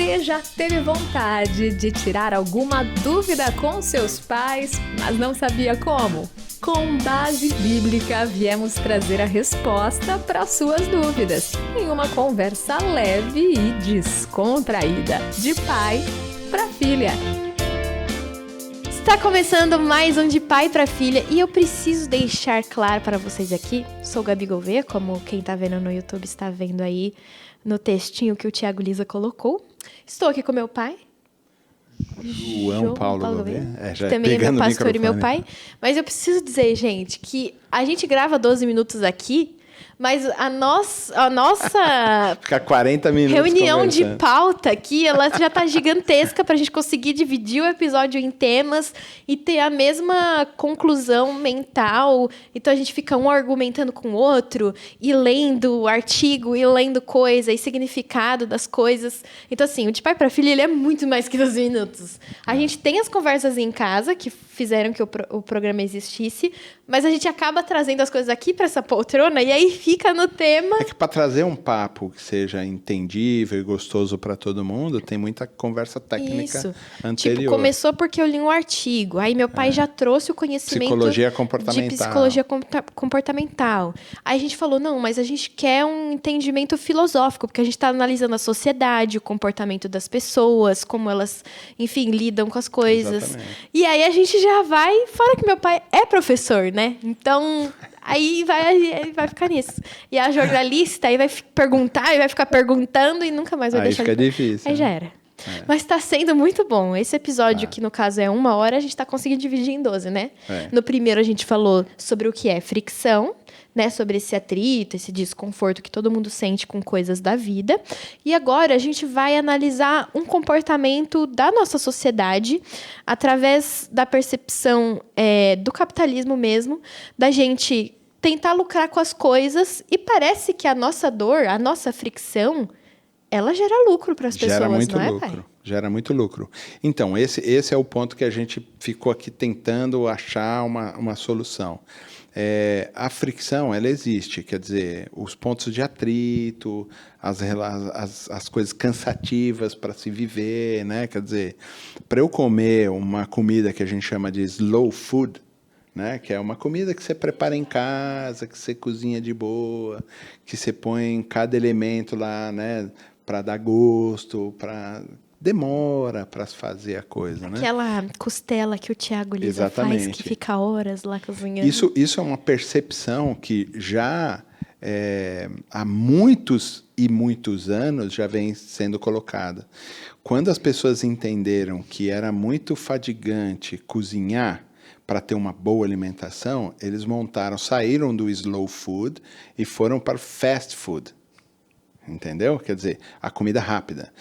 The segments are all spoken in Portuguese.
Você já teve vontade de tirar alguma dúvida com seus pais, mas não sabia como? Com base bíblica, viemos trazer a resposta para suas dúvidas, em uma conversa leve e descontraída, de pai para filha. Está começando mais um De Pai para Filha e eu preciso deixar claro para vocês aqui, sou Gabi Gouveia, como quem está vendo no YouTube está vendo aí no textinho que o Thiago Lisa colocou. Estou aqui com meu pai, João Paulo Gouveia, que também é meu pastor e meu pai. Mas eu preciso dizer, gente, que a gente grava 12 minutos aqui, mas a nossa ficar 40 minutos reunião de pauta aqui, ela já tá gigantesca pra gente conseguir dividir o episódio em temas e ter a mesma conclusão mental. Então a gente fica um argumentando com o outro e lendo artigo e lendo coisa e significado das coisas. Então assim, o De Pai para Filha, ele é muito mais que 12 minutos. A gente tem as conversas em casa que fizeram que o programa existisse, mas a gente acaba trazendo as coisas aqui para essa poltrona e aí fica no tema. É que para trazer um papo que seja entendível e gostoso para todo mundo, tem muita conversa técnica anterior. Tipo, começou porque eu li um artigo, aí meu pai já trouxe o conhecimento de psicologia comportamental. Aí a gente falou, não, mas a gente quer um entendimento filosófico, porque a gente está analisando a sociedade, o comportamento das pessoas, como elas, enfim, lidam com as coisas. Exatamente. E aí a gente já vai, fora que meu pai é professor, né? Então, aí vai ficar nisso. E a jornalista aí vai perguntar e vai ficar perguntando e nunca mais vai aí deixar fica difícil. Aí já era. Mas está sendo muito bom. Esse episódio, que no caso é 1 hora, a gente está conseguindo dividir em 12, né? No primeiro a gente falou sobre o que é fricção, né? Sobre esse atrito, esse desconforto que todo mundo sente com coisas da vida. E agora a gente vai analisar um comportamento da nossa sociedade através da percepção do capitalismo mesmo, da gente tentar lucrar com as coisas e parece que a nossa dor, a nossa fricção, ela gera lucro para as pessoas, não é, pai? Gera muito lucro. Então, esse é o ponto que a gente ficou aqui tentando achar uma solução. A fricção, ela existe, quer dizer, os pontos de atrito, as coisas cansativas para se viver, né? Quer dizer, para eu comer uma comida que a gente chama de slow food, né? Que é uma comida que você prepara em casa, que você cozinha de boa, que você põe cada elemento lá, né? Para dar gosto, demora para se fazer a coisa, né? Aquela costela que o Thiago Lisa faz, que fica horas lá cozinhando. Isso é uma percepção que já há muitos e muitos anos já vem sendo colocada. Quando as pessoas entenderam que era muito fadigante cozinhar para ter uma boa alimentação, eles saíram do slow food e foram para o fast food. Entendeu? Quer dizer, a comida rápida.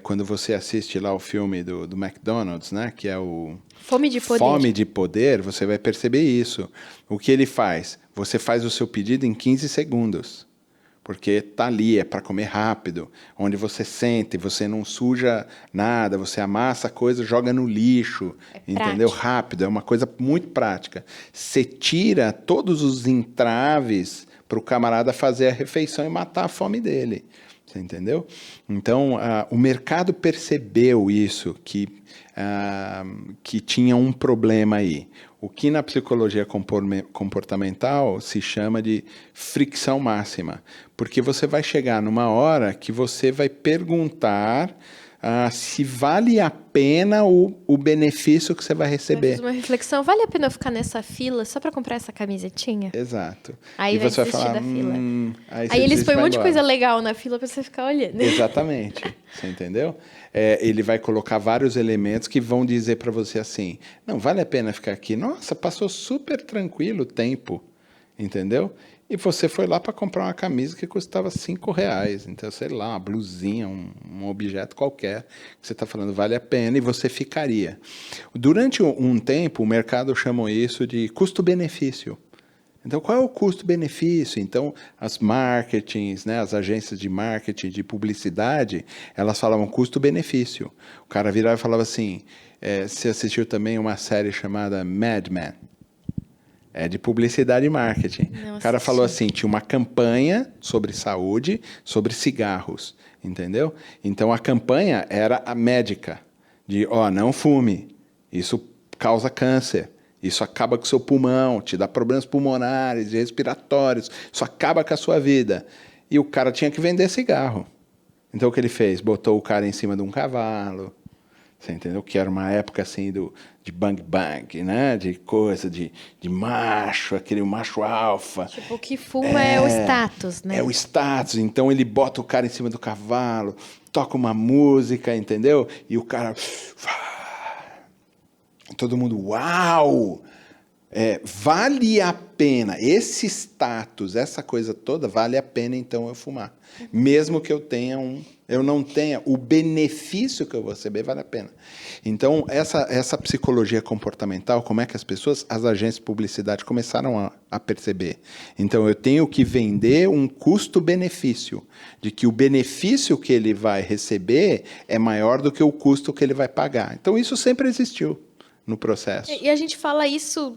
Quando você assiste lá o filme do McDonald's, né? Que é o Fome de Poder. Fome de Poder, você vai perceber isso. O que ele faz? Você faz o seu pedido em 15 segundos. Porque tá ali, é para comer rápido. Onde você sente, você não suja nada, você amassa a coisa, joga no lixo. Entendeu? Prático. Rápido, é uma coisa muito prática. Você tira todos os entraves para o camarada fazer a refeição e matar a fome dele. Você entendeu? Então, o mercado percebeu isso, que tinha um problema aí. O que na psicologia comportamental se chama de fricção máxima. Porque você vai chegar numa hora que você vai perguntar se vale a pena o benefício que você vai receber. Eu fiz uma reflexão, vale a pena eu ficar nessa fila só para comprar essa camisetinha? Exato. Aí e vai você desistir vai falar, da fila. Aí eles põem um monte de embora. coisa legal na fila para você ficar olhando. Exatamente. Você entendeu? Ele vai colocar vários elementos que vão dizer para você assim, não, vale a pena ficar aqui. Nossa, passou super tranquilo o tempo. Entendeu? E você foi lá para comprar uma camisa que custava R$5. Então, sei lá, uma blusinha, um objeto qualquer, que você está falando, vale a pena, e você ficaria. Durante um tempo, o mercado chamou isso de custo-benefício. Então, qual é o custo-benefício? Então, as marketings, né, as agências de marketing, de publicidade, elas falavam custo-benefício. O cara virava e falava assim, você assistiu também uma série chamada Mad Men? É de publicidade e marketing. O cara falou assim, tinha uma campanha sobre saúde, sobre cigarros. entendeu? Então, a campanha era a médica, de, não fume, isso causa câncer, isso acaba com o seu pulmão, te dá problemas pulmonares, respiratórios, isso acaba com a sua vida. E o cara tinha que vender cigarro. Então, o que ele fez? Botou o cara em cima de um cavalo, você entendeu? Que era uma época assim de bang bang, né? De coisa de macho, aquele macho alfa. Tipo, o que fuma é o status, né? É o status. Então ele bota o cara em cima do cavalo, toca uma música, entendeu? E o cara... Todo mundo, uau! Vale a pena, esse status, essa coisa toda, vale a pena então eu fumar. Mesmo que eu não tenha, o benefício que eu vou receber vale a pena. Então, essa psicologia comportamental, como é que as agências de publicidade começaram a perceber? Então, eu tenho que vender um custo-benefício, de que o benefício que ele vai receber é maior do que o custo que ele vai pagar. Então, isso sempre existiu no processo. E a gente fala isso,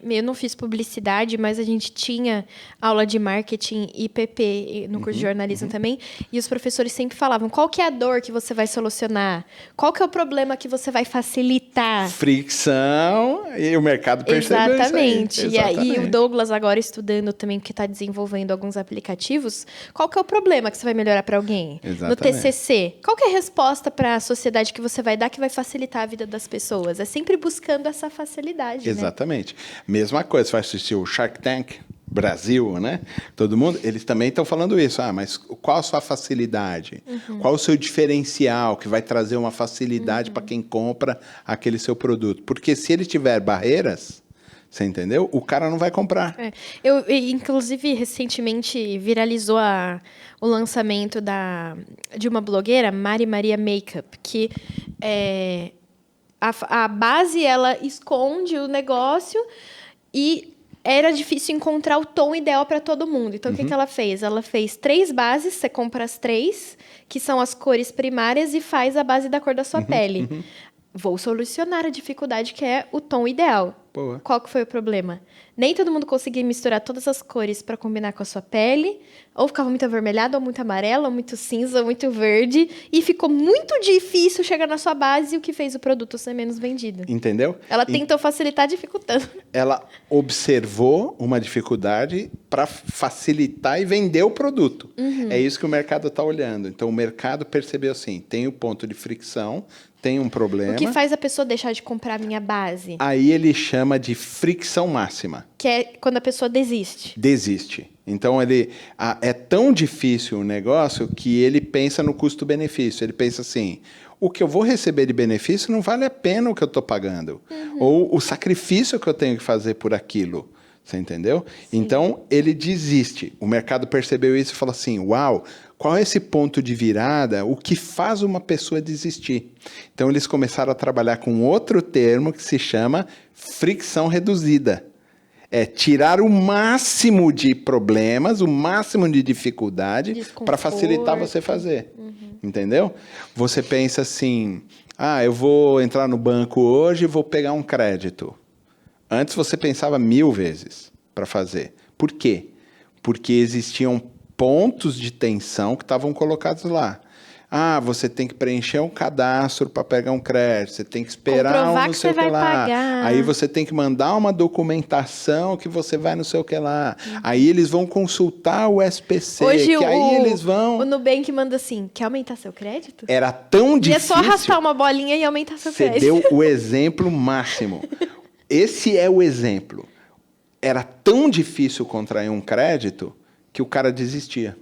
eu não fiz publicidade, mas a gente tinha aula de marketing e PP no curso de jornalismo também, e os professores sempre falavam, qual que é a dor que você vai solucionar? Qual que é o problema que você vai facilitar? Fricção, e o mercado percebeu Exatamente. Isso aí. E o Douglas agora estudando também, porque está desenvolvendo alguns aplicativos, qual que é o problema que você vai melhorar para alguém? Exatamente. No TCC, qual que é a resposta para a sociedade que você vai dar que vai facilitar a vida das pessoas? É sempre buscando essa facilidade, Exatamente. Né? Mesma coisa, você vai assistir o Shark Tank Brasil, né? Todo mundo, eles também estão falando isso. Mas qual a sua facilidade? Qual o seu diferencial que vai trazer uma facilidade para quem compra aquele seu produto? Porque se ele tiver barreiras, você entendeu? O cara não vai comprar. Inclusive, recentemente viralizou o lançamento de uma blogueira, Mari Maria Makeup, que a base, ela esconde o negócio e era difícil encontrar o tom ideal para todo mundo. Então, o que ela fez? Ela fez 3 bases, você compra as 3, que são as cores primárias, e faz a base da cor da sua pele. Vou solucionar a dificuldade, que é o tom ideal. Boa. Qual que foi o problema? Nem todo mundo conseguia misturar todas as cores para combinar com a sua pele. Ou ficava muito avermelhado, ou muito amarelo, ou muito cinza, ou muito verde. E ficou muito difícil chegar na sua base, o que fez o produto ser menos vendido. Entendeu? Ela tentou facilitar dificultando. Ela observou uma dificuldade para facilitar e vender o produto. É isso que o mercado está olhando. Então, o mercado percebeu assim, tem o ponto de fricção, tem um problema. O que faz a pessoa deixar de comprar a minha base? Aí ele chama de fricção máxima. Que é quando a pessoa desiste. Desiste. Então, é tão difícil o negócio que ele pensa no custo-benefício. Ele pensa assim, o que eu vou receber de benefício não vale a pena o que eu estou pagando. Ou o sacrifício que eu tenho que fazer por aquilo. Você entendeu? Sim. Então, ele desiste. O mercado percebeu isso e falou assim, uau, qual é esse ponto de virada? O que faz uma pessoa desistir? Então, eles começaram a trabalhar com outro termo que se chama fricção reduzida. É tirar o máximo de problemas, o máximo de dificuldade para facilitar você fazer. Entendeu? Você pensa assim, eu vou entrar no banco hoje e vou pegar um crédito. Antes você pensava 1000 vezes para fazer. Por quê? Porque existiam pontos de tensão que estavam colocados lá. Você tem que preencher um cadastro para pegar um crédito, você tem que esperar comprovar não sei o que lá. Pagar. Aí você tem que mandar uma documentação que você vai não sei o que lá. Aí eles vão consultar o SPC, Hoje eles vão... O Nubank manda assim, quer aumentar seu crédito? Era tão difícil... E é só arrastar uma bolinha e aumentar seu crédito. Você deu o exemplo máximo. Esse é o exemplo. Era tão difícil contrair um crédito que o cara desistia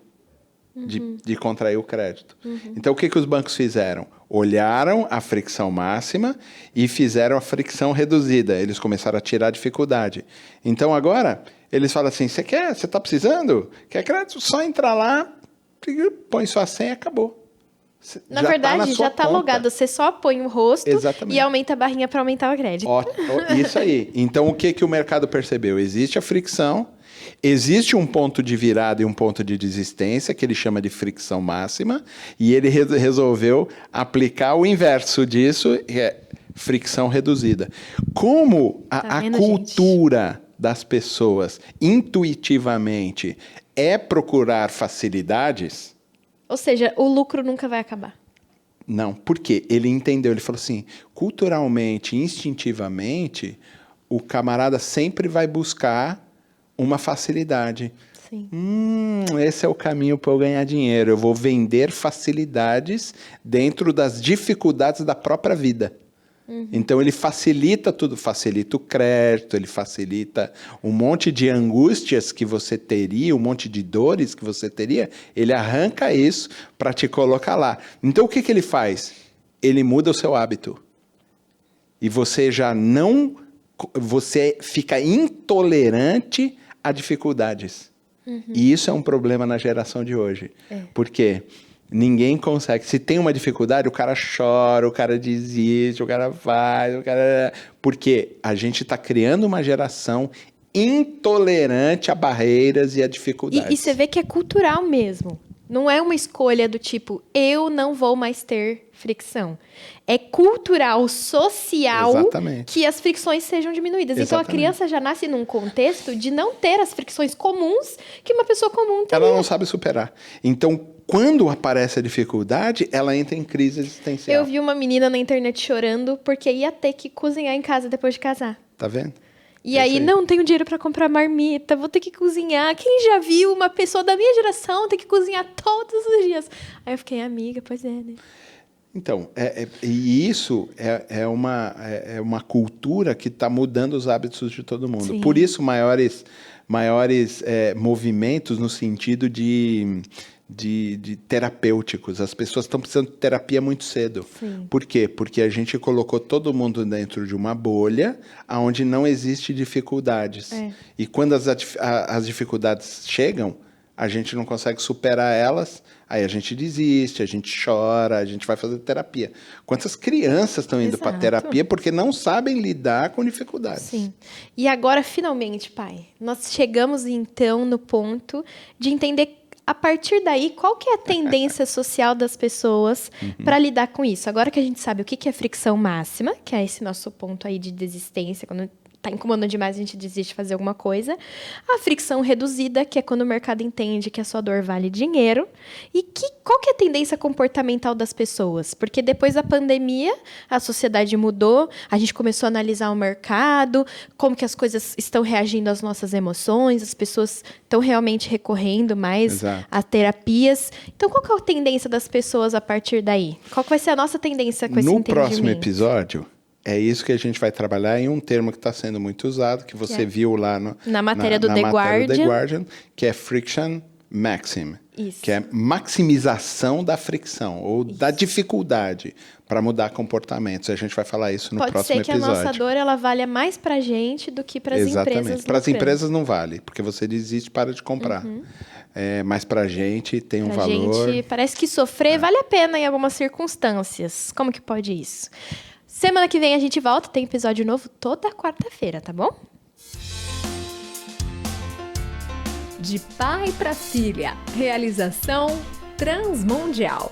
de contrair o crédito. Então, o que os bancos fizeram? Olharam a fricção máxima e fizeram a fricção reduzida. Eles começaram a tirar a dificuldade. Então, agora, eles falam assim, você está precisando? Quer crédito? Só entrar lá, põe sua senha e acabou. Na verdade, já está logado. Você só põe o rosto e aumenta a barrinha para aumentar o crédito. Isso aí. Então, o que o mercado percebeu? Existe a fricção, existe um ponto de virada e um ponto de desistência, que ele chama de fricção máxima, e ele resolveu aplicar o inverso disso, que é fricção reduzida. Como a cultura das pessoas, intuitivamente, é procurar facilidades, Ou seja, o lucro nunca vai acabar. Não, por quê? Ele entendeu, ele falou assim, culturalmente, instintivamente, o camarada sempre vai buscar uma facilidade. Sim. Esse é o caminho para eu ganhar dinheiro. Eu vou vender facilidades dentro das dificuldades da própria vida. Então ele facilita tudo, facilita o crédito, ele facilita um monte de angústias que você teria, um monte de dores que você teria, ele arranca isso para te colocar lá. Então o que ele faz? Ele muda o seu hábito. E você você fica intolerante a dificuldades. E isso é um problema na geração de hoje. Por quê? Ninguém consegue. Se tem uma dificuldade, o cara chora, o cara desiste, o cara faz, porque a gente está criando uma geração intolerante a barreiras e a dificuldades. E você vê que é cultural mesmo. Não é uma escolha do tipo, eu não vou mais ter fricção. É cultural, social, que as fricções sejam diminuídas. Então, a criança já nasce num contexto de não ter as fricções comuns que uma pessoa comum tem. Ela não sabe superar. Então, quando aparece a dificuldade, ela entra em crise existencial. Eu vi uma menina na internet chorando porque ia ter que cozinhar em casa depois de casar. Tá vendo? E aí, não tenho dinheiro para comprar marmita, vou ter que cozinhar. Quem já viu uma pessoa da minha geração ter que cozinhar todos os dias? Aí eu fiquei, amiga, pois é, né? Então, e isso é uma cultura que está mudando os hábitos de todo mundo. Sim. Por isso, maiores movimentos no sentido de terapêuticos. As pessoas estão precisando de terapia muito cedo. Sim. Por quê? Porque a gente colocou todo mundo dentro de uma bolha onde não existe dificuldades. E quando as dificuldades chegam, a gente não consegue superar elas, aí a gente desiste, a gente chora, a gente vai fazer terapia. Quantas crianças estão indo para terapia porque não sabem lidar com dificuldades? Sim. E agora, finalmente, pai, nós chegamos, então, no ponto de entender, a partir daí, qual que é a tendência social das pessoas para lidar com isso. Agora que a gente sabe o que é fricção máxima, que é esse nosso ponto aí de desistência, quando está incomodando demais, a gente desiste de fazer alguma coisa. A fricção reduzida, que é quando o mercado entende que a sua dor vale dinheiro. E qual que é a tendência comportamental das pessoas? Porque depois da pandemia, a sociedade mudou, a gente começou a analisar o mercado, como que as coisas estão reagindo às nossas emoções, as pessoas estão realmente recorrendo mais a terapias. Então, qual que é a tendência das pessoas a partir daí? Qual que vai ser a nossa tendência com esse entendimento? No próximo episódio, é isso que a gente vai trabalhar em um termo que está sendo muito usado, que você viu lá na matéria do The Guardian, que é friction maxim, isso. Que é maximização da fricção ou da dificuldade para mudar comportamentos. A gente vai falar isso no próximo episódio. Pode ser que a nossa dor ela valha mais para a gente do que para as empresas. Exatamente. Para as empresas não vale, porque você desiste e para de comprar. Mas para a gente tem um valor. Gente, parece que sofrer vale a pena em algumas circunstâncias. Como que pode isso? Semana que vem a gente volta, tem episódio novo toda quarta-feira, tá bom? De pai para filha, realização Transmundial.